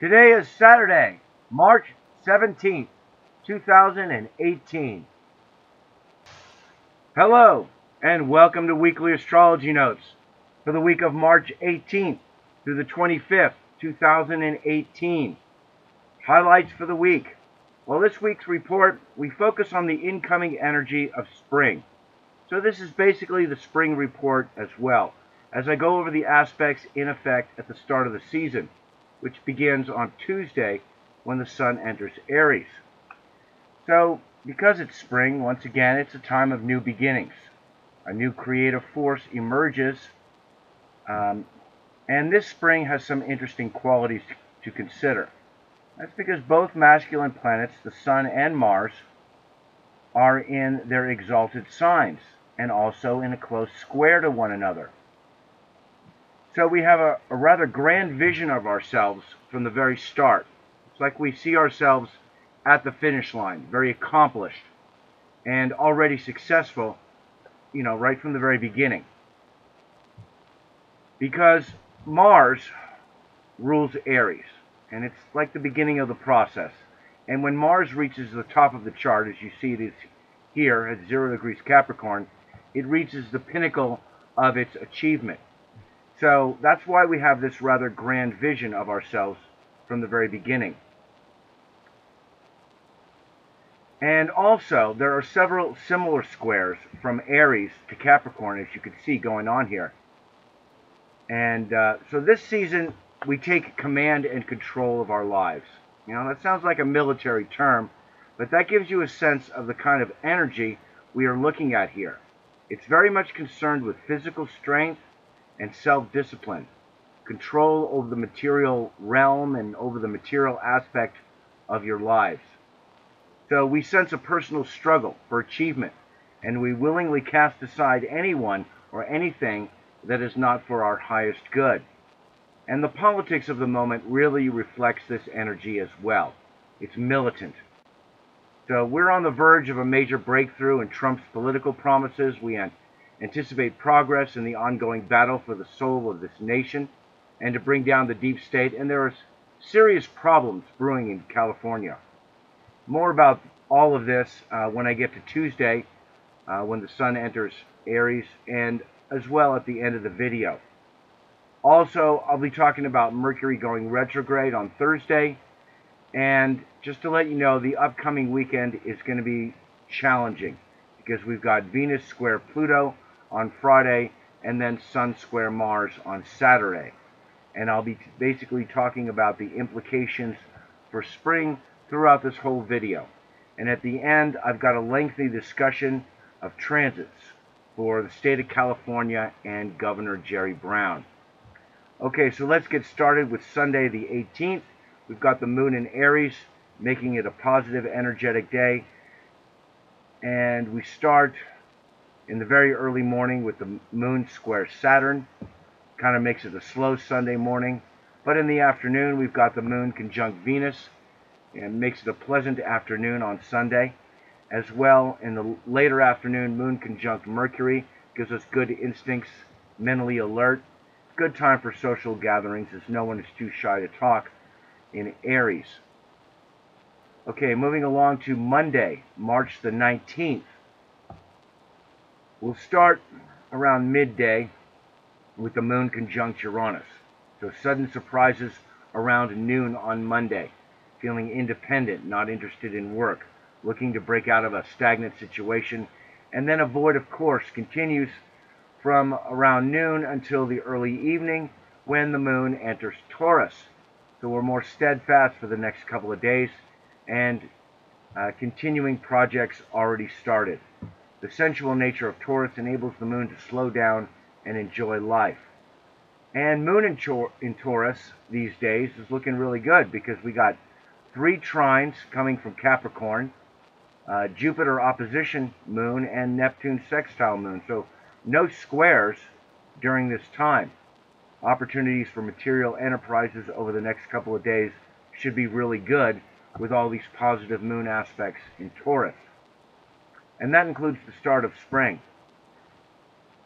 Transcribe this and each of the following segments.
Today is Saturday, March 17th, 2018. Hello, and welcome to Weekly Astrology Notes for the week of March 18th through the 25th, 2018. Highlights for the week. Well, this week's report, we focus on the incoming energy of spring. So this is basically the spring report as well, as I go over the aspects in effect at the start of the season, which begins on Tuesday when the sun enters Aries. So, because it's spring, once again, it's a time of new beginnings. A new creative force emerges, and this spring has some interesting qualities to consider. That's because both masculine planets, the sun and Mars, are in their exalted signs, and also in a close square to one another. So we have a rather grand vision of ourselves from the very start. It's like we see ourselves at the finish line, very accomplished and already successful, right from the very beginning. Because Mars rules Aries, and it's like the beginning of the process. And when Mars reaches the top of the chart, as you see it is here at 0 degrees Capricorn, it reaches the pinnacle of its achievement. So that's why we have this rather grand vision of ourselves from the very beginning. And also, there are several similar squares from Aries to Capricorn, as you can see going on here. And so this season, we take command and control of our lives. That sounds like a military term, but that gives you a sense of the kind of energy we are looking at here. It's very much concerned with physical strength and self-discipline, control over the material realm and over the material aspect of your lives. So we sense a personal struggle for achievement, and we willingly cast aside anyone or anything that is not for our highest good. And the politics of the moment really reflects this energy as well. It's militant. So we're on the verge of a major breakthrough in Trump's political promises. We anticipate progress in the ongoing battle for the soul of this nation and to bring down the deep state, and there are serious problems brewing in California. More about all of this when I get to Tuesday, when the sun enters Aries, and as well at the end of the video. Also, I'll be talking about Mercury going retrograde on Thursday, and just to let you know, the upcoming weekend is going to be challenging because we've got Venus square Pluto on Friday, and then Sun square Mars on Saturday. And I'll be basically talking about the implications for spring throughout this whole video. And at the end, I've got a lengthy discussion of transits for the state of California and Governor Jerry Brown. Okay, so let's get started with Sunday the 18th. We've got the moon in Aries, making it a positive, energetic day. And we start in the very early morning with the moon square Saturn. Kind of makes it a slow Sunday morning. But in the afternoon, we've got the moon conjunct Venus, and makes it a pleasant afternoon on Sunday. As well, in the later afternoon, moon conjunct Mercury gives us good instincts, mentally alert. Good time for social gatherings, as no one is too shy to talk in Aries. Okay, moving along to Monday, March the 19th. We'll start around midday with the moon conjunct Uranus. So sudden surprises around noon on Monday. Feeling independent, not interested in work, looking to break out of a stagnant situation. And then a void of course continues from around noon until the early evening when the moon enters Taurus. So we're more steadfast for the next couple of days, and continuing projects already started. The sensual nature of Taurus enables the moon to slow down and enjoy life. And moon in Taurus these days is looking really good because we got 3 trines coming from Capricorn, Jupiter opposition moon, and Neptune sextile moon. So no squares during this time. Opportunities for material enterprises over the next couple of days should be really good with all these positive moon aspects in Taurus. And that includes the start of spring.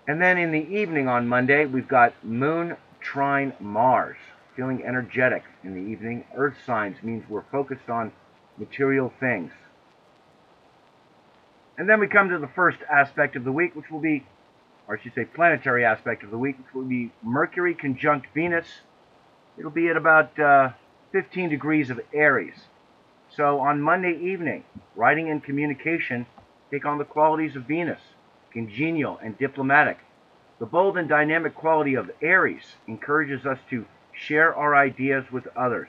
And then in the evening on Monday, we've got moon trine Mars. feeling energetic in the evening. Earth signs means we're focused on material things. And then we come to the first aspect of the week, which will be, or I should say planetary aspect of the week, which will be Mercury conjunct Venus. It'll be at about 15 degrees of Aries. So on Monday evening, writing and communication take on the qualities of Venus, congenial and diplomatic. The bold and dynamic quality of Aries encourages us to share our ideas with others.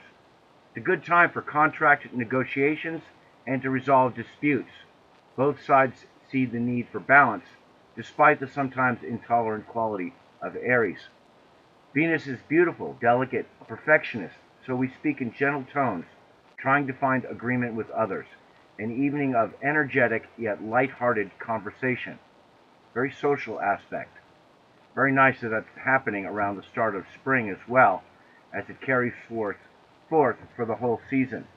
It's a good time for contract negotiations and to resolve disputes. Both sides see the need for balance, despite the sometimes intolerant quality of Aries. Venus is beautiful, delicate, a perfectionist, so we speak in gentle tones, trying to find agreement with others. An evening of energetic yet light-hearted conversation. Very social aspect. Very nice that that's happening around the start of spring as well, as it carries forth for the whole season.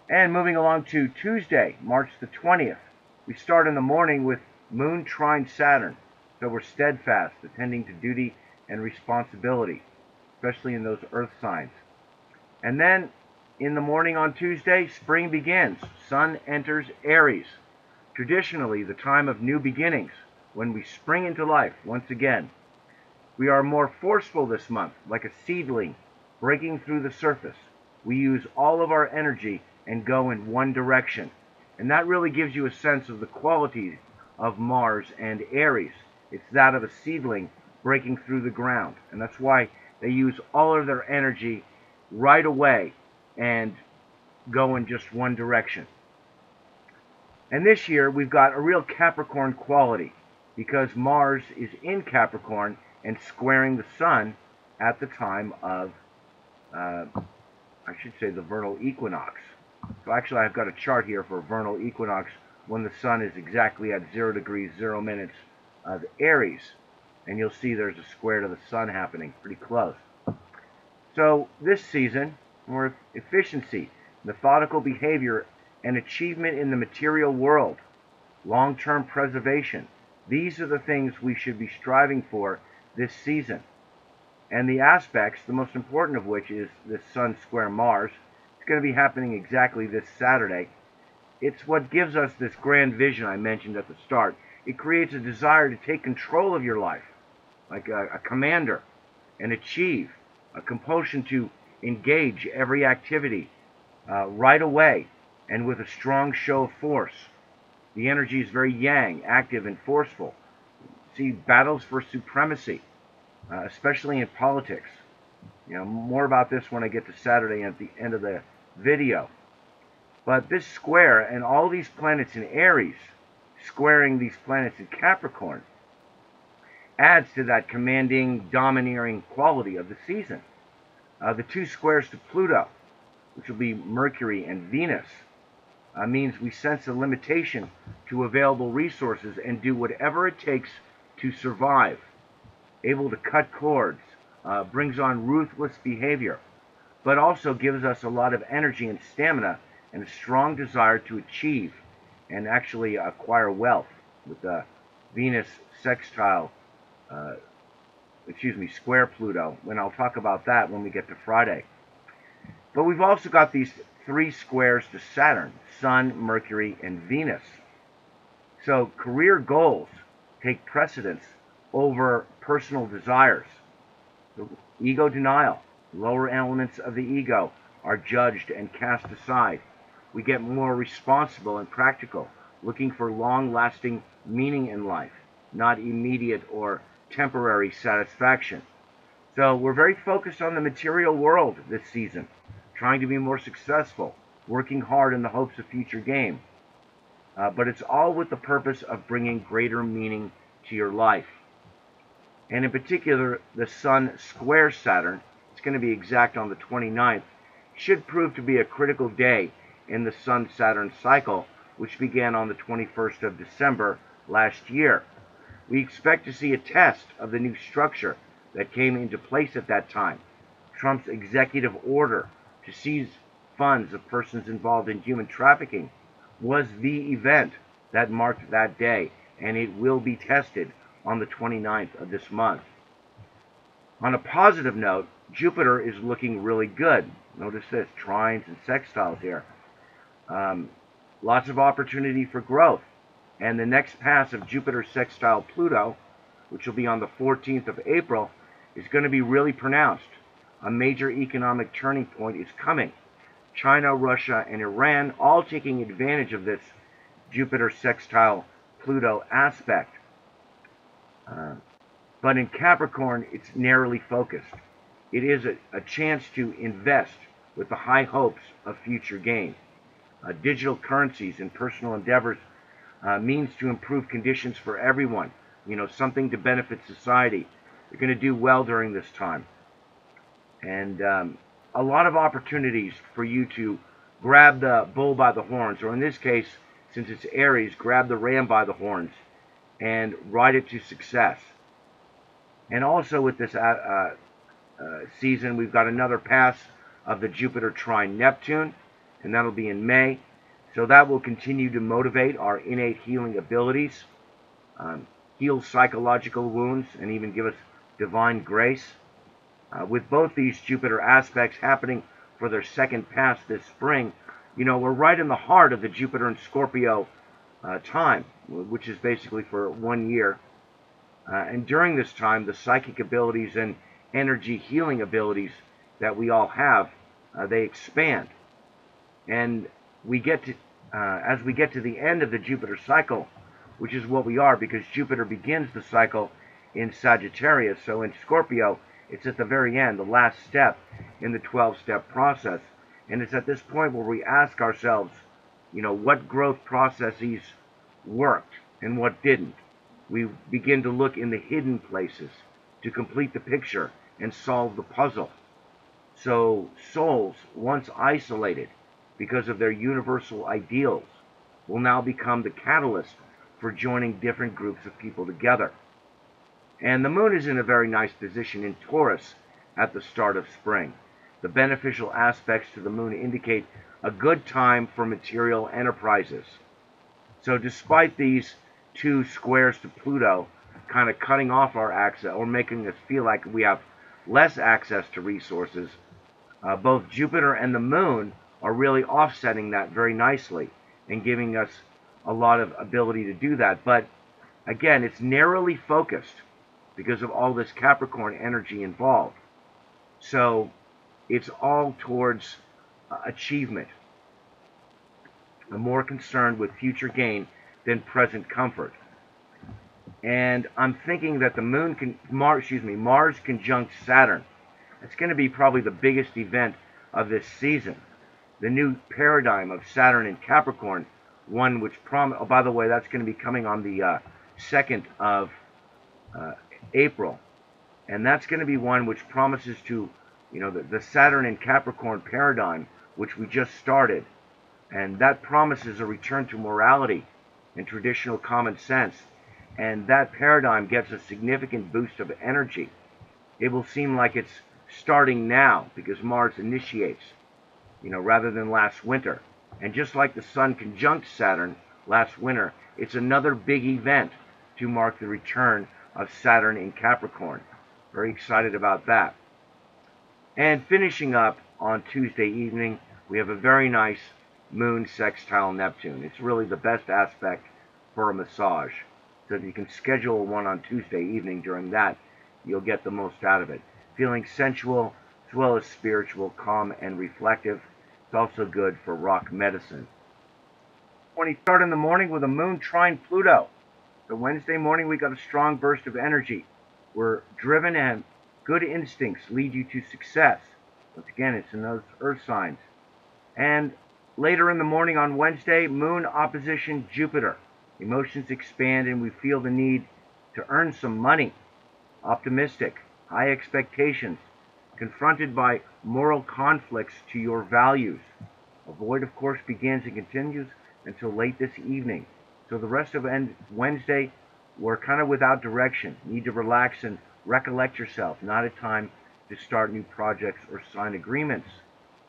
And moving along to Tuesday, March the 20th, we start in the morning with Moon trine Saturn. So we're steadfast, attending to duty and responsibility, especially in those earth signs. And then in the morning on Tuesday, spring begins. Sun enters Aries. Traditionally, the time of new beginnings, when we spring into life once again. We are more forceful this month, like a seedling breaking through the surface. We use all of our energy and go in one direction. And that really gives you a sense of the qualities of Mars and Aries. It's that of a seedling breaking through the ground. And that's why they use all of their energy right away and go in just one direction. And this year we've got a real Capricorn quality, because Mars is in Capricorn and squaring the Sun at the time of, I should say, the vernal equinox. So actually I've got a chart here for vernal equinox when the Sun is exactly at 0 degrees 0 minutes of Aries. And you'll see there's a square to the Sun happening pretty close. So this season, more efficiency, methodical behavior, and achievement in the material world, long-term preservation. These are the things we should be striving for this season. And the aspects, the most important of which is this Sun square Mars. It's going to be happening exactly this Saturday. It's what gives us this grand vision I mentioned at the start. It creates a desire to take control of your life, like a commander, and achieve, a compulsion to engage every activity right away and with a strong show of force. The energy is very yang, active and forceful. See battles for supremacy, especially in politics. More about this when I get to Saturday at the end of the video. But this square and all these planets in Aries squaring these planets in Capricorn adds to that commanding, domineering quality of the season. The two squares to Pluto, which will be Mercury and Venus, means we sense a limitation to available resources and do whatever it takes to survive. Able to cut cords, brings on ruthless behavior, but also gives us a lot of energy and stamina and a strong desire to achieve and actually acquire wealth with the Venus sextile, square Pluto, when I'll talk about that when we get to Friday. But we've also got these three squares to Saturn, Sun, Mercury, and Venus. So career goals take precedence over personal desires. Ego denial, lower elements of the ego are judged and cast aside. We get more responsible and practical, looking for long-lasting meaning in life, not immediate or temporary satisfaction. So we're very focused on the material world this season, trying to be more successful, working hard in the hopes of future gain. But it's all with the purpose of bringing greater meaning to your life. And in particular, the Sun square Saturn, it's going to be exact on the 29th, should prove to be a critical day in the Sun-Saturn cycle, which began on the 21st of December last year. We expect to see a test of the new structure that came into place at that time. Trump's executive order to seize funds of persons involved in human trafficking was the event that marked that day, and it will be tested on the 29th of this month. On a positive note, Jupiter is looking really good. Notice this, trines and sextiles here. Um, Lots of opportunity for growth. And the next pass of Jupiter sextile Pluto, which will be on the 14th of April, is going to be really pronounced. A major economic turning point is coming. China, Russia, and Iran all taking advantage of this Jupiter sextile Pluto aspect. But in Capricorn, it's narrowly focused. It is a chance to invest with the high hopes of future gain. Digital currencies and personal endeavors means to improve conditions for everyone. Something to benefit society. You're going to do well during this time. And a lot of opportunities for you to grab the bull by the horns, or in this case, since it's Aries, grab the ram by the horns and ride it to success. And also with this season, we've got another pass of the Jupiter trine Neptune, and that'll be in May. So that will continue to motivate our innate healing abilities, heal psychological wounds, and even give us divine grace. With both these Jupiter aspects happening for their second pass this spring, we're right in the heart of the Jupiter and Scorpio time, which is basically for 1 year. And during this time, the psychic abilities and energy healing abilities that we all have, they expand. And we get to, as we get to the end of the Jupiter cycle, which is what we are, because Jupiter begins the cycle in Sagittarius. So in Scorpio, it's at the very end, the last step in the 12-step process. And it's at this point where we ask ourselves, what growth processes worked and what didn't. We begin to look in the hidden places to complete the picture and solve the puzzle. So souls, once isolated because of their universal ideals, will now become the catalyst for joining different groups of people together. And the moon is in a very nice position in Taurus at the start of spring. The beneficial aspects to the moon indicate a good time for material enterprises. So despite these two squares to Pluto kind of cutting off our access or making us feel like we have less access to resources, both Jupiter and the moon are really offsetting that very nicely and giving us a lot of ability to do that. But again, it's narrowly focused because of all this Capricorn energy involved. So it's all towards achievement. I'm more concerned with future gain than present comfort. And I'm thinking that the Mars conjunct Saturn. It's going to be probably the biggest event of this season. The new paradigm of Saturn in Capricorn, one which oh, by the way, that's going to be coming on the 2nd of April. And that's going to be one which promises to, the Saturn in Capricorn paradigm, which we just started. And that promises a return to morality and traditional common sense. And that paradigm gets a significant boost of energy. It will seem like it's starting now because Mars initiates, rather than last winter. And just like the Sun conjunct Saturn last winter, it's another big event to mark the return of Saturn in Capricorn. Very excited about that. And finishing up on Tuesday evening, we have a very nice moon sextile Neptune. It's really the best aspect for a massage. So if you can schedule one on Tuesday evening during that, you'll get the most out of it. Feeling sensual as well as spiritual, calm, and reflective. It's also good for rock medicine. When you start in the morning with a moon trine Pluto. So Wednesday morning we got a strong burst of energy. We're driven and good instincts lead you to success. Once again, it's in those earth signs. And later in the morning on Wednesday, moon opposition Jupiter. Emotions expand and we feel the need to earn some money. Optimistic, high expectations, confronted by moral conflicts to your values. Avoid, of course, begins and continues until late this evening. So the rest of Wednesday, we're kind of without direction. Need to relax and recollect yourself. Not a time to start new projects or sign agreements.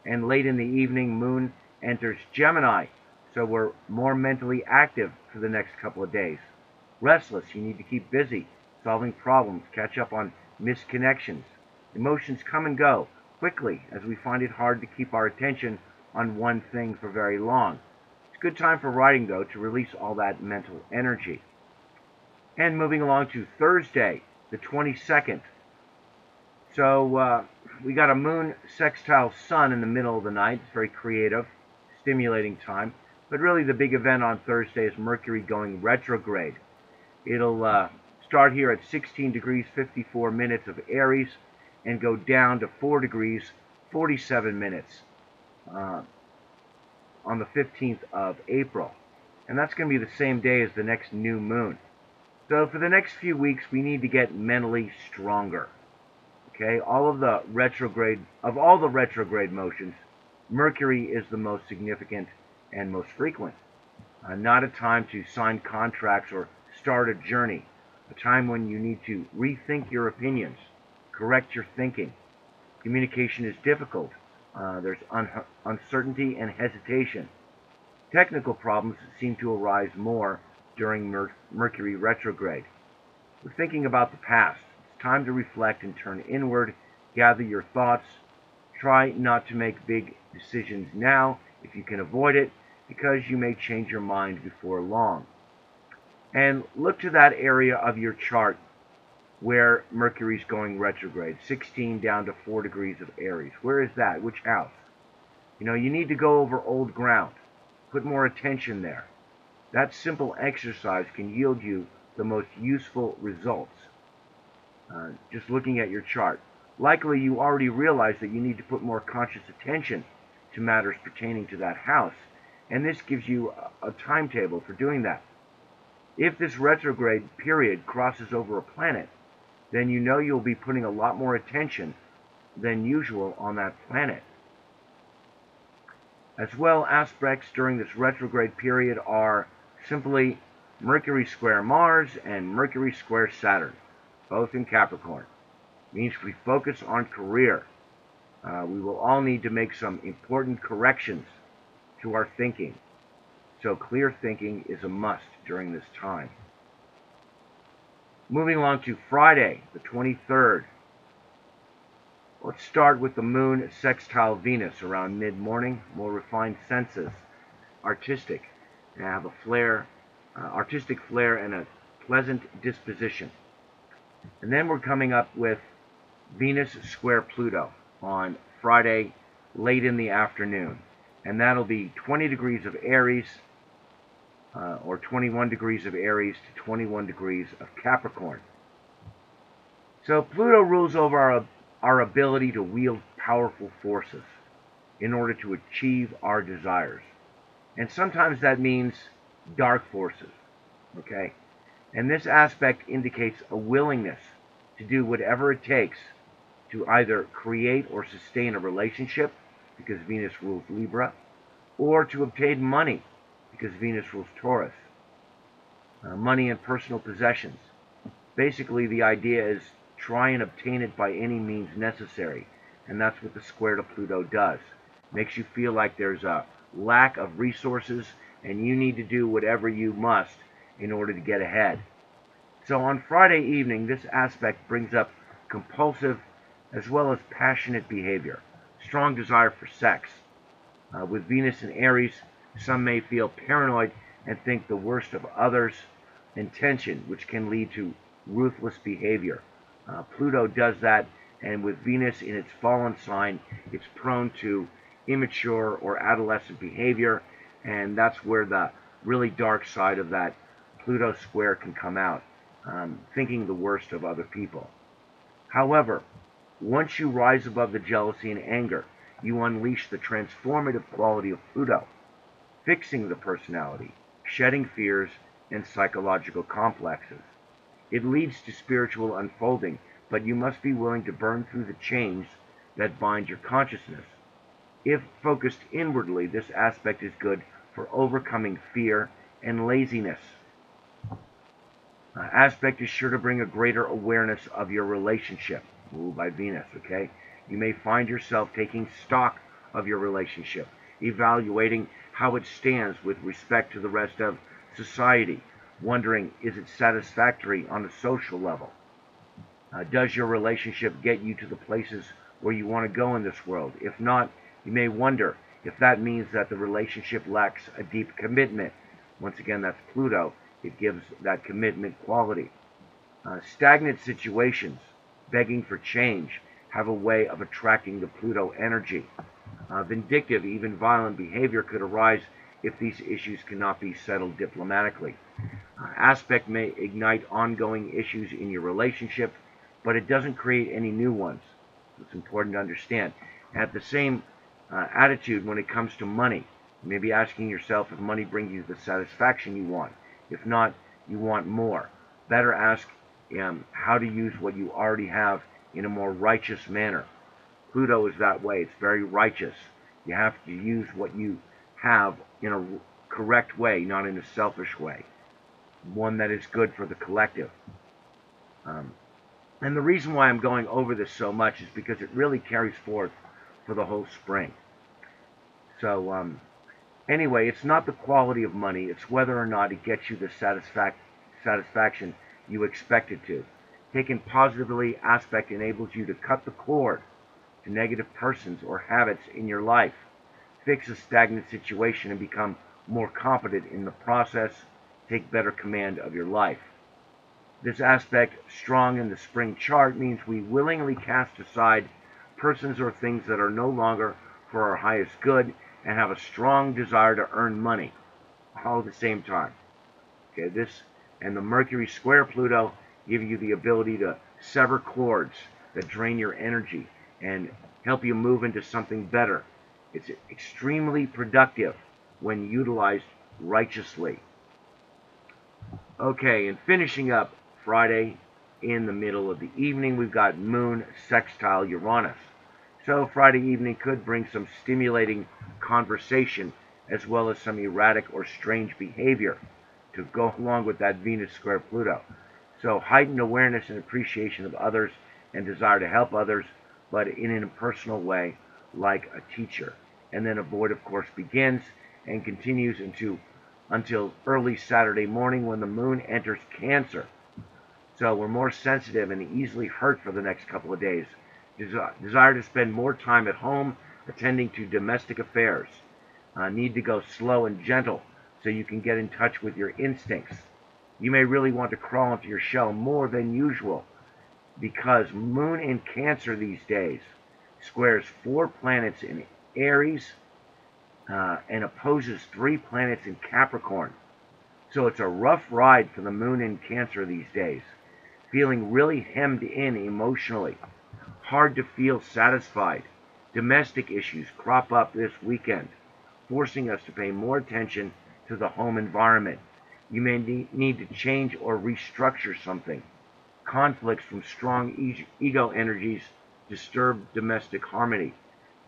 And late in the evening, moon enters Gemini. So we're more mentally active for the next couple of days. Restless, you need to keep busy, solving problems, catch up on missed connections, Emotions come and go quickly as we find it hard to keep our attention on one thing for very long. It's a good time for writing, though, to release all that mental energy. And moving along to Thursday, the 22nd. So we got a moon sextile sun in the middle of the night. It's very creative, stimulating time. But really the big event on Thursday is Mercury going retrograde. It'll start here at 16 degrees 54 minutes of Aries and go down to 4 degrees 47 minutes on the 15th of April. And that's going to be the same day as the next new moon. So for the next few weeks, we need to get mentally stronger. Okay, all the retrograde motions, Mercury is the most significant and most frequent. Not a time to sign contracts or start a journey. A time when you need to rethink your opinions, correct your thinking. Communication is difficult. There's uncertainty and hesitation. Technical problems seem to arise more during Mercury retrograde. We're thinking about the past. It's time to reflect and turn inward, gather your thoughts. Try not to make big decisions now if you can avoid it, because you may change your mind before long. And look to that area of your chart where Mercury's going retrograde, 16 down to 4 degrees of Aries. Where is that? Which house? You need to go over old ground. Put more attention there. That simple exercise can yield you the most useful results. Just looking at your chart. Likely you already realize that you need to put more conscious attention to matters pertaining to that house, and this gives you a timetable for doing that. If this retrograde period crosses over a planet, then you know you'll be putting a lot more attention than usual on that planet. As well, aspects during this retrograde period are simply Mercury square Mars and Mercury square Saturn, both in Capricorn. It means we focus on career. We will all need to make some important corrections to our thinking. So clear thinking is a must during this time. Moving along to Friday, the 23rd. Let's start with the moon sextile Venus around mid-morning. More refined senses, artistic, and have a flair, artistic flair and a pleasant disposition. And then we're coming up with Venus square Pluto on Friday late in the afternoon. And that'll be 20 degrees of Aries, or 21 degrees of Aries to 21 degrees of Capricorn. So Pluto rules over our ability to wield powerful forces in order to achieve our desires. And sometimes that means dark forces, okay? And this aspect indicates a willingness to do whatever it takes to either create or sustain a relationship, because Venus rules Libra, or to obtain money, because Venus rules Taurus. Money and personal possessions. Basically, the idea is try and obtain it by any means necessary, and that's what the square to Pluto does. Makes you feel like there's a lack of resources, and you need to do whatever you must in order to get ahead. So on Friday evening, this aspect brings up compulsive as well as passionate behavior, strong desire for sex. With Venus in Aries, some may feel paranoid and think the worst of others, and tension, which can lead to ruthless behavior. Pluto does that, and with Venus in its fallen sign, it's prone to immature or adolescent behavior, and that's where the really dark side of that Pluto square can come out, thinking the worst of other people. However, once you rise above the jealousy and anger, you unleash the transformative quality of Pluto, fixing the personality, shedding fears and psychological complexes. It leads to spiritual unfolding, but you must be willing to burn through the chains that bind your consciousness. If focused inwardly, this aspect is good for overcoming fear and laziness. Aspect is sure to bring a greater awareness of your relationship, ruled by Venus, okay? You may find yourself taking stock of your relationship, evaluating how it stands with respect to the rest of society, wondering, is it satisfactory on a social level? Does your relationship get you to the places where you want to go in this world? If not, you may wonder if that means that the relationship lacks a deep commitment. Once again, that's Pluto. It gives that commitment quality. Stagnant situations, begging for change, have a way of attracting the Pluto energy. Vindictive, even violent behavior could arise if these issues cannot be settled diplomatically. Aspect may ignite ongoing issues in your relationship, but it doesn't create any new ones. It's important to understand. At the same attitude when it comes to money, you may be asking yourself if money brings you the satisfaction you want. If not, you want more. Better ask how to use what you already have in a more righteous manner. Pluto is that way. It's very righteous. You have to use what you have in a correct way, not in a selfish way. One that is good for the collective. And the reason why I'm going over this so much is because it really carries forth for the whole spring. So anyway, it's not the quality of money, it's whether or not it gets you the satisfaction you expect it to. Taken positively, aspect enables you to cut the cord to negative persons or habits in your life, fix a stagnant situation, and become more competent in the process. Take better command of your life. This aspect, strong in the spring chart, means we willingly cast aside persons or things that are no longer for our highest good and have a strong desire to earn money all at the same time. Okay, this and the Mercury square Pluto give you the ability to sever cords that drain your energy and help you move into something better. It's extremely productive when utilized righteously. Okay, and finishing up Friday in the middle of the evening, we've got Moon sextile Uranus. So Friday evening could bring some stimulating conversation as well as some erratic or strange behavior to go along with that Venus square Pluto. So heightened awareness and appreciation of others and desire to help others, but in an impersonal way, like a teacher. And then avoid, of course, begins and continues until early Saturday morning when the moon enters Cancer. So we're more sensitive and easily hurt for the next couple of days. Desire to spend more time at home attending to domestic affairs. Need to go slow and gentle so you can get in touch with your instincts. You may really want to crawl into your shell more than usual because Moon in Cancer these days squares 4 planets in Aries and opposes 3 planets in Capricorn. So it's a rough ride for the Moon in Cancer these days. Feeling really hemmed in emotionally. Hard to feel satisfied. Domestic issues crop up this weekend, forcing us to pay more attention to the home environment. You may need to change or restructure something. Conflicts from strong ego energies disturb domestic harmony.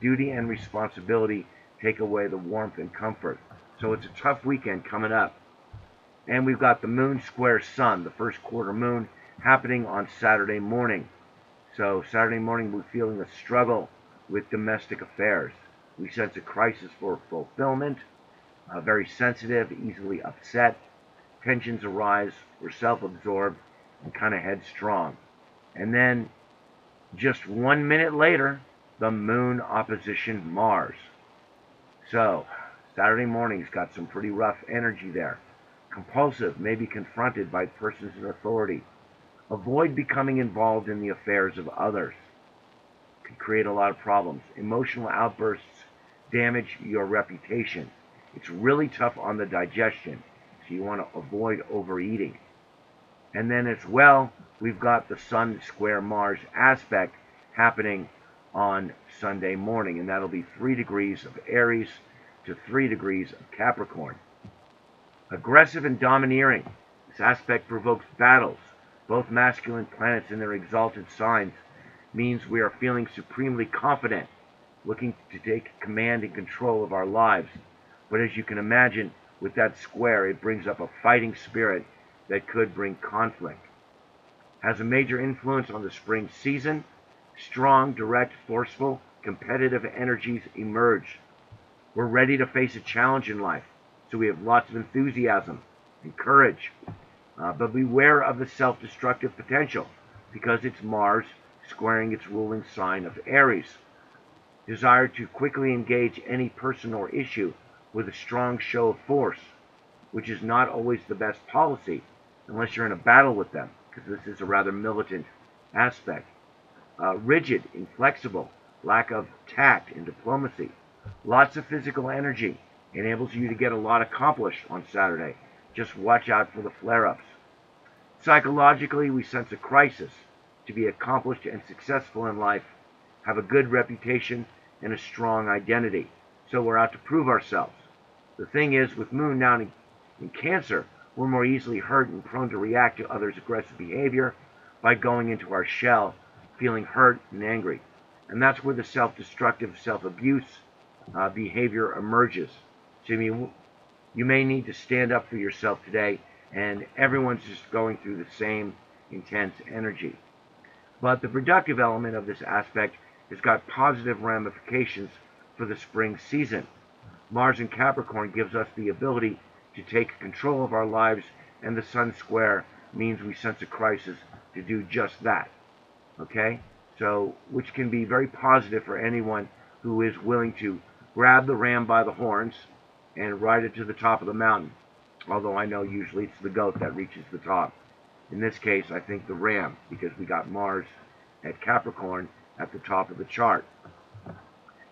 Duty and responsibility take away the warmth and comfort. So it's a tough weekend coming up. And we've got the Moon square Sun, the first quarter moon, happening on Saturday morning. So Saturday morning we're feeling a struggle with domestic affairs. We sense a crisis for fulfillment, very sensitive, easily upset. Tensions arise, we're self-absorbed and kind of headstrong. And then just 1 minute later, the moon opposition Mars. So Saturday morning's got some pretty rough energy there. Compulsive, may be confronted by persons in authority. Avoid becoming involved in the affairs of others. Can create a lot of problems. Emotional outbursts damage your reputation. It's really tough on the digestion, so you want to avoid overeating. And then as well, we've got the Sun square Mars aspect happening on Sunday morning, and that'll be 3 degrees of Aries to 3 degrees of Capricorn. Aggressive and domineering. This aspect provokes battles. Both masculine planets in their exalted signs means we are feeling supremely confident, looking to take command and control of our lives. But as you can imagine, with that square, it brings up a fighting spirit that could bring conflict. Has a major influence on the spring season. Strong, direct, forceful, competitive energies emerge. We're ready to face a challenge in life, so we have lots of enthusiasm and courage. But beware of the self-destructive potential. because it's Mars squaring its ruling sign of Aries. Desire to quickly engage any person or issue with a strong show of force, which is not always the best policy unless you're in a battle with them, because this is a rather militant aspect. Rigid, inflexible, lack of tact and diplomacy. Lots of physical energy enables you to get a lot accomplished on Saturday. Just watch out for the flare-ups. Psychologically, we sense a crisis. To be accomplished and successful in life, have a good reputation and a strong identity. So we're out to prove ourselves. The thing is, with Moon now in Cancer, we're more easily hurt and prone to react to others' aggressive behavior by going into our shell, feeling hurt and angry. And that's where the self-destructive, self-abuse behavior emerges. So you may need to stand up for yourself today, and everyone's just going through the same intense energy. But the productive element of this aspect has got positive ramifications for the spring season. Mars in Capricorn gives us the ability to take control of our lives, and the Sun square means we sense a crisis to do just that. Okay? So, which can be very positive for anyone who is willing to grab the ram by the horns and ride it to the top of the mountain. Although I know usually it's the goat that reaches the top. In this case, I think the ram, because we got Mars at Capricorn at the top of the chart.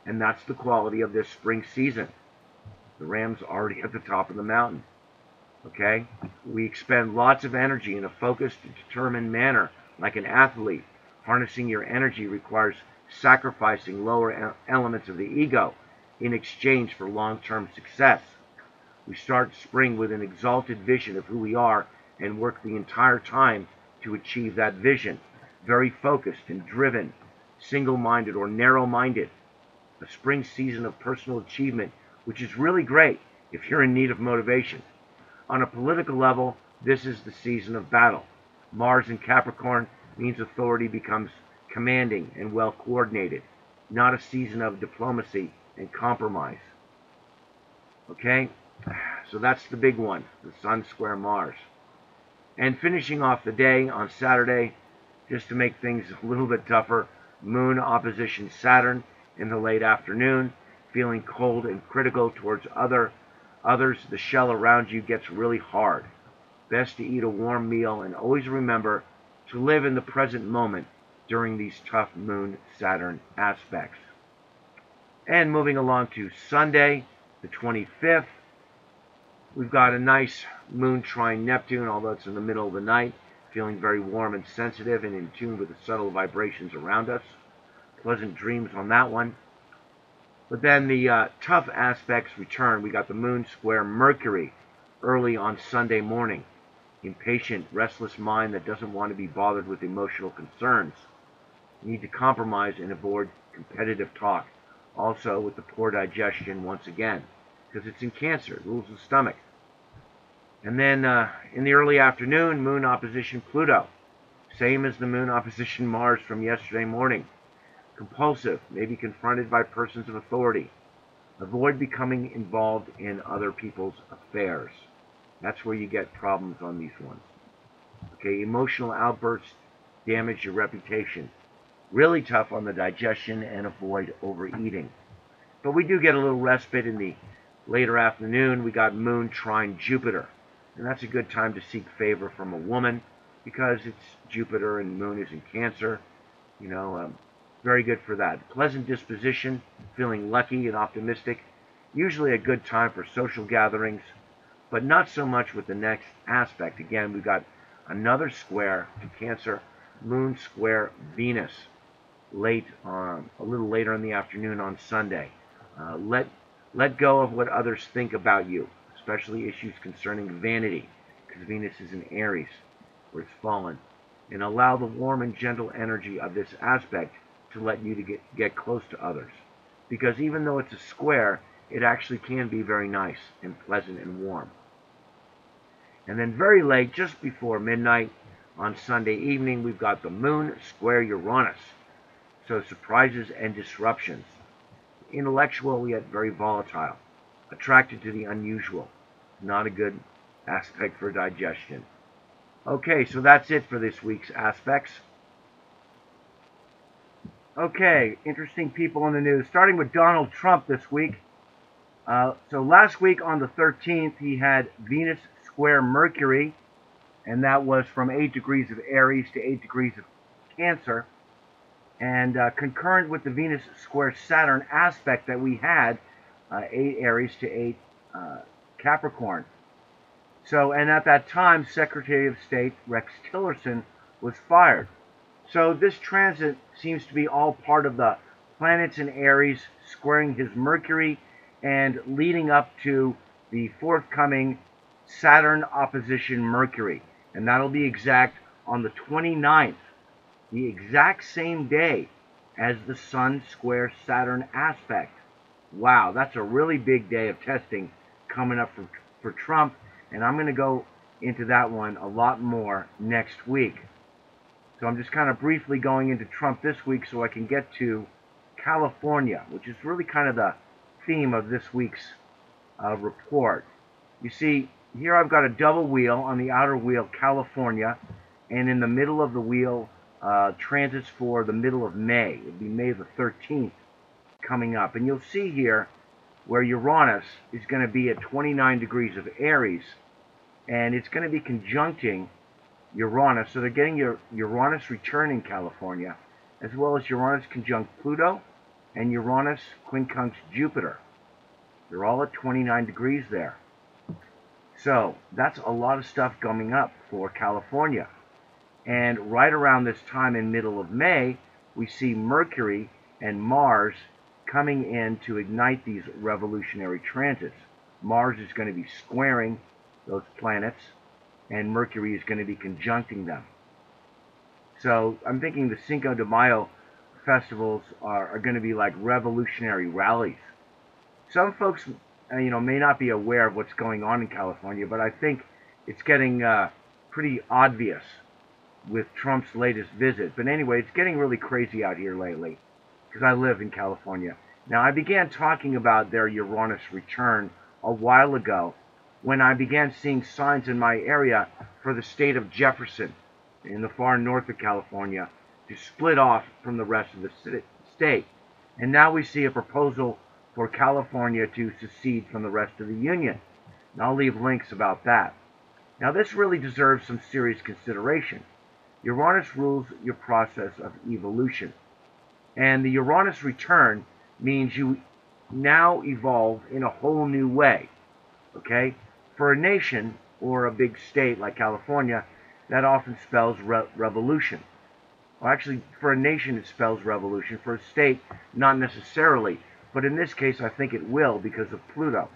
And that's the quality of this spring season. The ram's already at the top of the mountain. Okay? We expend lots of energy in a focused, determined manner, like an athlete. Harnessing your energy requires sacrificing lower elements of the ego in exchange for long-term success. We start spring with an exalted vision of who we are and work the entire time to achieve that vision. Very focused and driven, single-minded or narrow-minded. A spring season of personal achievement, which is really great if you're in need of motivation. On a political level, this is the season of battle. Mars in Capricorn means authority becomes commanding and well coordinated, not a season of diplomacy and compromise. Okay? So that's the big one, the Sun square Mars. And finishing off the day on Saturday, just to make things a little bit tougher, Moon opposition Saturn in the late afternoon, feeling cold and critical towards others. The shell around you gets really hard. Best to eat a warm meal, and always remember to live in the present moment during these tough Moon-Saturn aspects. And moving along to Sunday, the 25th, we've got a nice Moon trine Neptune, although it's in the middle of the night, feeling very warm and sensitive and in tune with the subtle vibrations around us. Pleasant dreams on that one. But then the tough aspects return. We got the Moon square Mercury early on Sunday morning. Impatient, restless mind that doesn't want to be bothered with emotional concerns. You need to compromise and avoid competitive talk. Also with the poor digestion once again, because it's in Cancer, it rules the stomach. And then in the early afternoon, Moon opposition Pluto. Same as the Moon opposition Mars from yesterday morning. Compulsive, maybe confronted by persons of authority. Avoid becoming involved in other people's affairs. That's where you get problems on these ones. Okay, emotional outbursts damage your reputation. Really tough on the digestion, and avoid overeating. But we do get a little respite in the later afternoon. We got Moon trine Jupiter. And that's a good time to seek favor from a woman, because it's Jupiter and Moon is in Cancer. You know, very good for that. Pleasant disposition, feeling lucky and optimistic. Usually a good time for social gatherings, but not so much with the next aspect. Again, we've got another square to Cancer, Moon square Venus, a little later in the afternoon on Sunday. Let go of what others think about you, especially issues concerning vanity, because Venus is in Aries, where it's fallen. And allow the warm and gentle energy of this aspect to let you to get close to others. Because even though it's a square, it actually can be very nice and pleasant and warm. And then very late, just before midnight on Sunday evening, we've got the Moon square Uranus. So surprises and disruptions. Intellectual yet very volatile. Attracted to the unusual. Not a good aspect for digestion. Okay, so that's it for this week's aspects. Okay, interesting people in the news. Starting with Donald Trump this week. So last week on the 13th, he had Venus square Mercury, and that was from 8 degrees of Aries to 8 degrees of Cancer. And concurrent with the Venus square Saturn aspect that we had, 8 Aries to 8 Capricorn. So, and at that time, Secretary of State Rex Tillerson was fired. So this transit seems to be all part of the planets in Aries squaring his Mercury and leading up to the forthcoming Saturn opposition Mercury. And that'll be exact on the 29th, the exact same day as the Sun square Saturn aspect. Wow, that's a really big day of testing coming up for Trump, and I'm going to go into that one a lot more next week. So I'm just kind of briefly going into Trump this week so I can get to California, which is really kind of the theme of this week's report. You see, here I've got a double wheel. On the outer wheel, California, and in the middle of the wheel, transits for the middle of May. It'll be May the 13th coming up. And you'll see here where Uranus is going to be at 29 degrees of Aries, and it's going to be conjuncting Uranus. So they're getting your Uranus return in California, as well as Uranus conjunct Pluto and Uranus quincunx Jupiter. They're all at 29 degrees there. So that's a lot of stuff coming up for California. And right around this time in middle of May, we see Mercury and Mars coming in to ignite these revolutionary transits. Mars is going to be squaring those planets, and Mercury is going to be conjuncting them. So I'm thinking the Cinco de Mayo festivals are going to be like revolutionary rallies. Some folks, may not be aware of what's going on in California, but I think it's getting pretty obvious with Trump's latest visit. But anyway, it's getting really crazy out here lately because I live in California. Now, I began talking about their Uranus return a while ago when I began seeing signs in my area for the state of Jefferson in the far north of California to split off from the rest of the state. And now we see a proposal for California to secede from the rest of the Union. And I'll leave links about that. Now, this really deserves some serious consideration. Uranus rules your process of evolution. And the Uranus return means you now evolve in a whole new way. Okay? For a nation or a big state like California, that often spells revolution. Well, actually, for a nation, it spells revolution. For a state, not necessarily. But in this case, I think it will because of Pluto.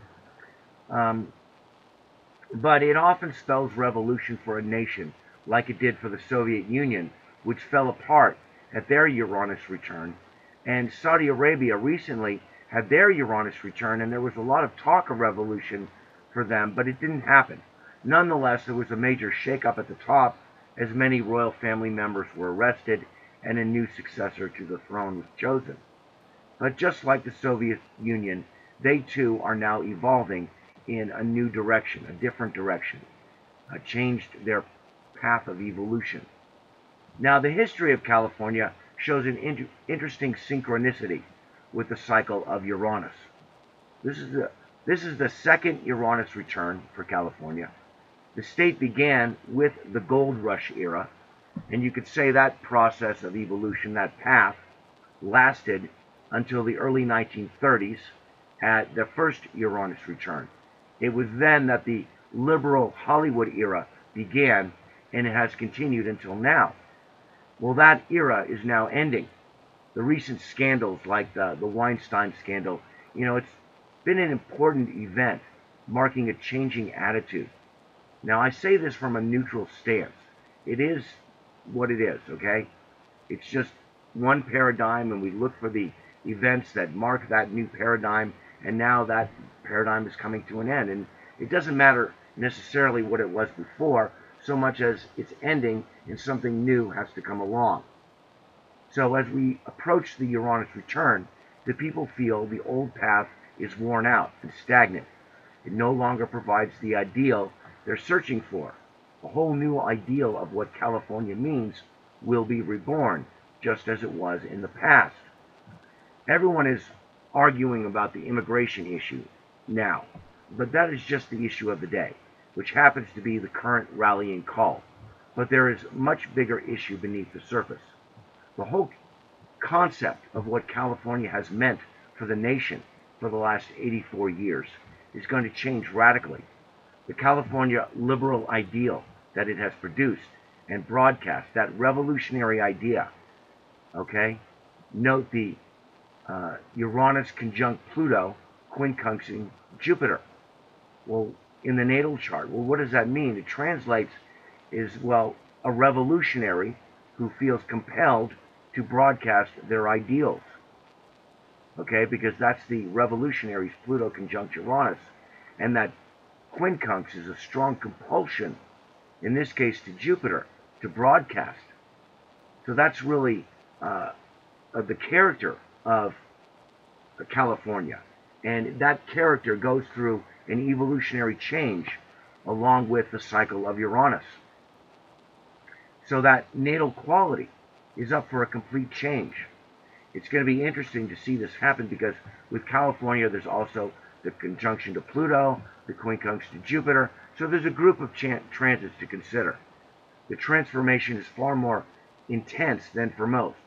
But it often spells revolution for a nation, like it did for the Soviet Union, which fell apart at their Uranus return. And Saudi Arabia recently had their Uranus return, and there was a lot of talk of revolution for them, but it didn't happen. Nonetheless, there was a major shakeup at the top, as many royal family members were arrested, and a new successor to the throne was chosen. But just like the Soviet Union, they too are now evolving in a new direction, a different direction, changed their path of evolution. Now, the history of California shows an interesting synchronicity with the cycle of Uranus. This is the second Uranus return for California. The state began with the gold rush era, and you could say that process of evolution, that path, lasted until the early 1930s at the first Uranus return. It was then that the liberal Hollywood era began, and it has continued until now. Well, that era is now ending. The recent scandals like the Weinstein scandal, it's been an important event marking a changing attitude. Now, I say this from a neutral stance. It is what it is, okay? It's just one paradigm, and we look for the events that mark that new paradigm, and now that paradigm is coming to an end. And it doesn't matter necessarily what it was before, so much as it's ending and something new has to come along. So as we approach the Uranus return, the people feel the old path is worn out and stagnant. It no longer provides the ideal they're searching for. A whole new ideal of what California means will be reborn. just as it was in the past. Everyone is arguing about the immigration issue now, but that is just the issue of the day, which happens to be the current rallying call. But there is a much bigger issue beneath the surface. The whole concept of what California has meant for the nation for the last 84 years is going to change radically. The California liberal ideal that it has produced and broadcast, that revolutionary idea, okay? Note the Uranus conjunct Pluto, quincunxing Jupiter. Well, in the natal chart, well, what does that mean? It translates is, well, a revolutionary who feels compelled to broadcast their ideals. Okay, because that's the revolutionaries, Pluto conjunct Uranus. And that quincunx is a strong compulsion, in this case to Jupiter, to broadcast. So that's really the character of California. And that character goes through an evolutionary change along with the cycle of Uranus. So that natal quality is up for a complete change. It's going to be interesting to see this happen because with California, there's also the conjunction to Pluto, the quincunx to Jupiter. So there's a group of transits to consider. The transformation is far more intense than for most.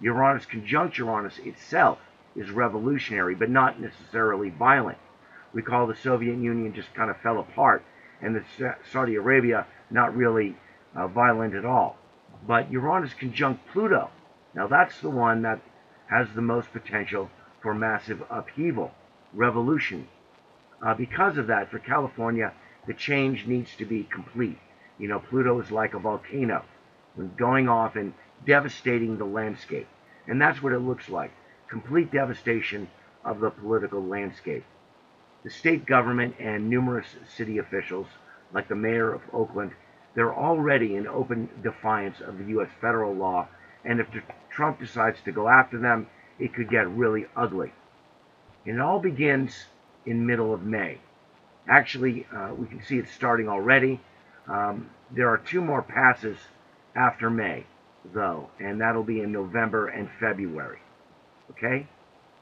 Uranus conjunct Uranus itself is revolutionary, but not necessarily violent. Recall the Soviet Union just kind of fell apart, and the Saudi Arabia not really violent at all. But Uranus conjunct Pluto, now that's the one that has the most potential for massive upheaval, revolution. Because of that, for California, the change needs to be complete. You know, Pluto is like a volcano, going off and devastating the landscape. And that's what it looks like, complete devastation of the political landscape. The state government and numerous city officials, like the mayor of Oakland, they're already in open defiance of the U.S. federal law, and if Trump decides to go after them, it could get really ugly. And it all begins in middle of May. Actually, we can see it starting already. There are 2 more passes after May, though, and that'll be in November and February. Okay?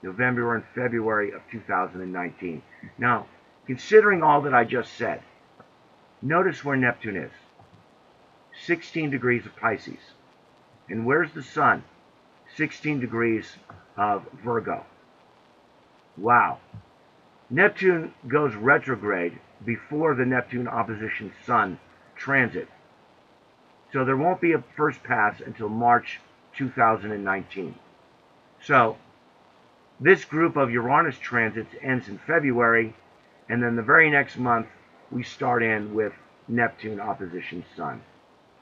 November and February of 2019. Now, considering all that I just said, notice where Neptune is. 16 degrees of Pisces. And where's the Sun? 16 degrees of Virgo. Wow. Neptune goes retrograde before the Neptune opposition Sun transit. So there won't be a first pass until March 2019. So this group of Uranus transits ends in February, and then the very next month we start in with Neptune opposition Sun.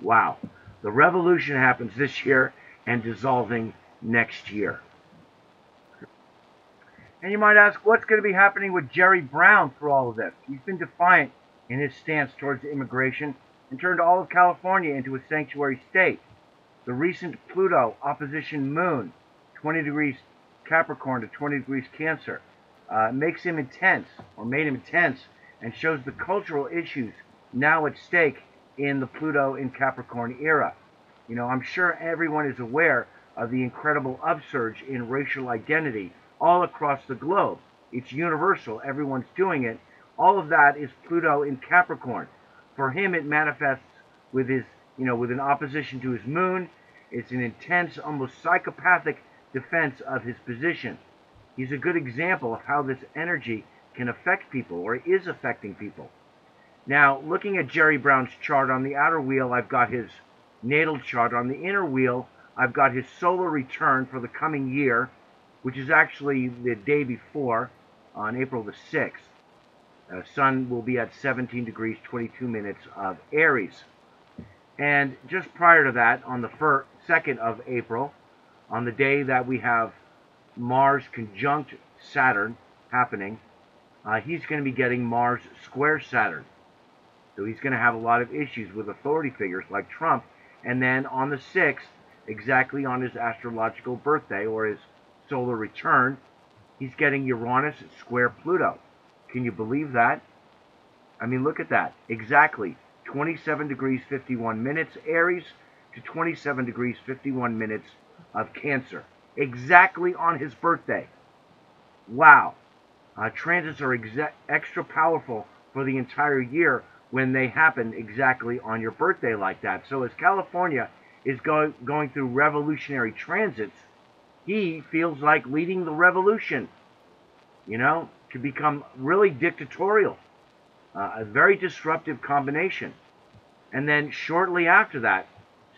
Wow. The revolution happens this year and dissolving next year. And you might ask, what's going to be happening with Jerry Brown through all of this? He's been defiant in his stance towards immigration and turned all of California into a sanctuary state. The recent Pluto opposition moon, 20 degrees Capricorn to 20 degrees Cancer, makes him intense, or made him intense, and shows the cultural issues now at stake in the Pluto in Capricorn era. You know, I'm sure everyone is aware of the incredible upsurge in racial identity all across the globe. It's universal. Everyone's doing it. All of that is Pluto in Capricorn. For him, it manifests with his, with an opposition to his moon. It's an intense, almost psychopathic defense of his position. He's a good example of how this energy can affect people, or is affecting people. Now, looking at Jerry Brown's chart, on the outer wheel, I've got his natal chart. On the inner wheel, I've got his solar return for the coming year, which is actually the day before, on April the 6th. Sun will be at 17 degrees, 22 minutes of Aries. And just prior to that, on the 2nd of April, on the day that we have Mars conjunct Saturn happening, he's going to be getting Mars square Saturn. So he's going to have a lot of issues with authority figures like Trump. And then on the 6th, exactly on his astrological birthday, or his solar return, he's getting Uranus square Pluto. Can you believe that? I mean, look at that. Exactly 27 degrees 51 minutes Aries to 27 degrees 51 minutes of Cancer, exactly on his birthday. Wow. Transits are extra powerful for the entire year when they happen exactly on your birthday like that. So as California is going through revolutionary transits, he feels like leading the revolution. You know, to become really dictatorial. A very disruptive combination. And then shortly after that,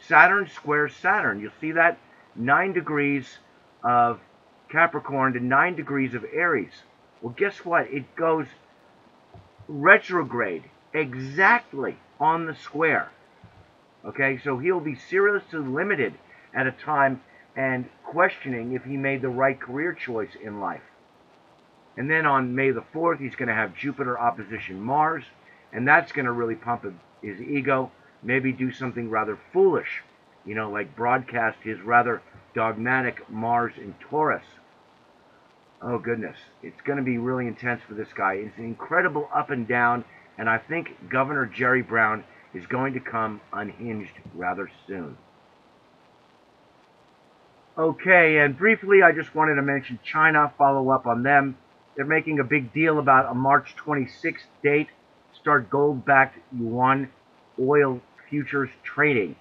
Saturn squares Saturn. You'll see that 9 degrees of Capricorn to 9 degrees of Aries. Well, guess what? It goes retrograde exactly on the square. Okay, so he'll be seriously limited at a time and questioning if he made the right career choice in life. And then on May the 4th, he's going to have Jupiter opposition Mars, and that's going to really pump his ego, maybe do something rather foolish, you know, like broadcast his rather dogmatic Mars in Taurus. Oh, goodness. It's going to be really intense for this guy. It's an incredible up and down, and I think Governor Jerry Brown is going to come unhinged rather soon. Okay, and briefly, I just wanted to mention China, follow up on them. They're making a big deal about a March 26th date, start gold-backed yuan oil futures trading.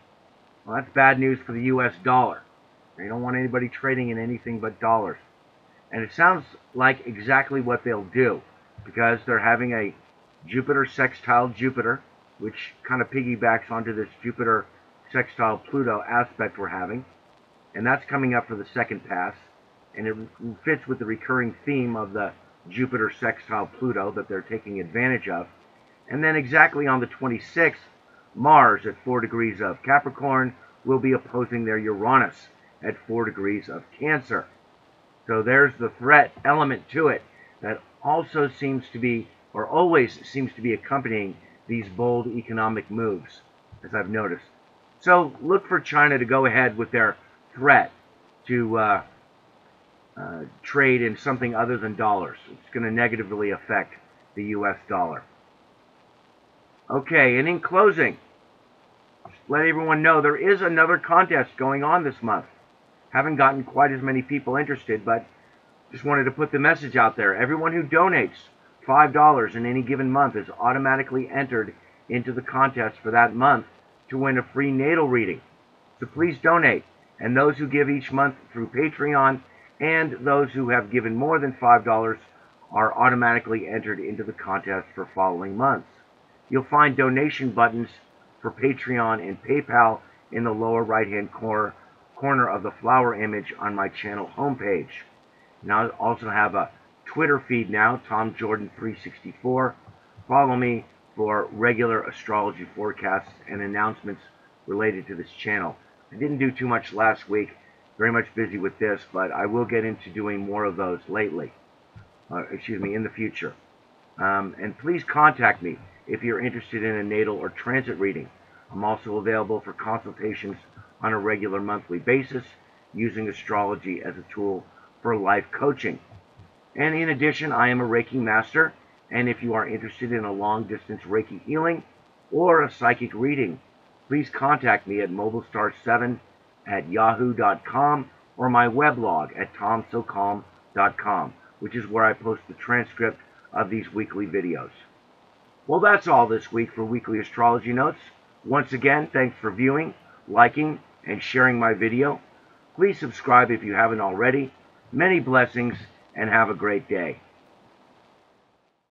Well, that's bad news for the U.S. dollar. They don't want anybody trading in anything but dollars. And it sounds like exactly what they'll do, because they're having a Jupiter sextile Jupiter, which kind of piggybacks onto this Jupiter sextile Pluto aspect we're having. And that's coming up for the second pass. And it fits with the recurring theme of the Jupiter sextile Pluto that they're taking advantage of. And then exactly on the 26th, Mars at 4 degrees of Capricorn will be opposing their Uranus at 4 degrees of Cancer. So there's the threat element to it that also seems to be, or always seems to be accompanying these bold economic moves, as I've noticed. So look for China to go ahead with their threat to trade in something other than dollars. It's going to negatively affect the U.S. dollar. Okay, and in closing, let everyone know there is another contest going on this month. Haven't gotten quite as many people interested, but just wanted to put the message out there. Everyone who donates $5 in any given month is automatically entered into the contest for that month to win a free natal reading. So please donate. And those who give each month through Patreon and those who have given more than $5 are automatically entered into the contest for following months. You'll find donation buttons for Patreon and PayPal in the lower right-hand corner of the flower image on my channel homepage. Now I also have a Twitter feed now, TomJordan364. Follow me for regular astrology forecasts and announcements related to this channel. I didn't do too much last week, very much busy with this, but I will get into doing more of those lately. In the future. And please contact me if you're interested in a natal or transit reading. I'm also available for consultations on a regular monthly basis, using astrology as a tool for life coaching. And in addition, I am a Reiki master, and if you are interested in a long-distance Reiki healing or a psychic reading, please contact me at mobilestar7@yahoo.com or my weblog at tomsocalm.com, which is where I post the transcript of these weekly videos. Well, that's all this week for Weekly Astrology Notes. Once again, thanks for viewing, liking, and sharing my video. Please subscribe if you haven't already. Many blessings, and have a great day.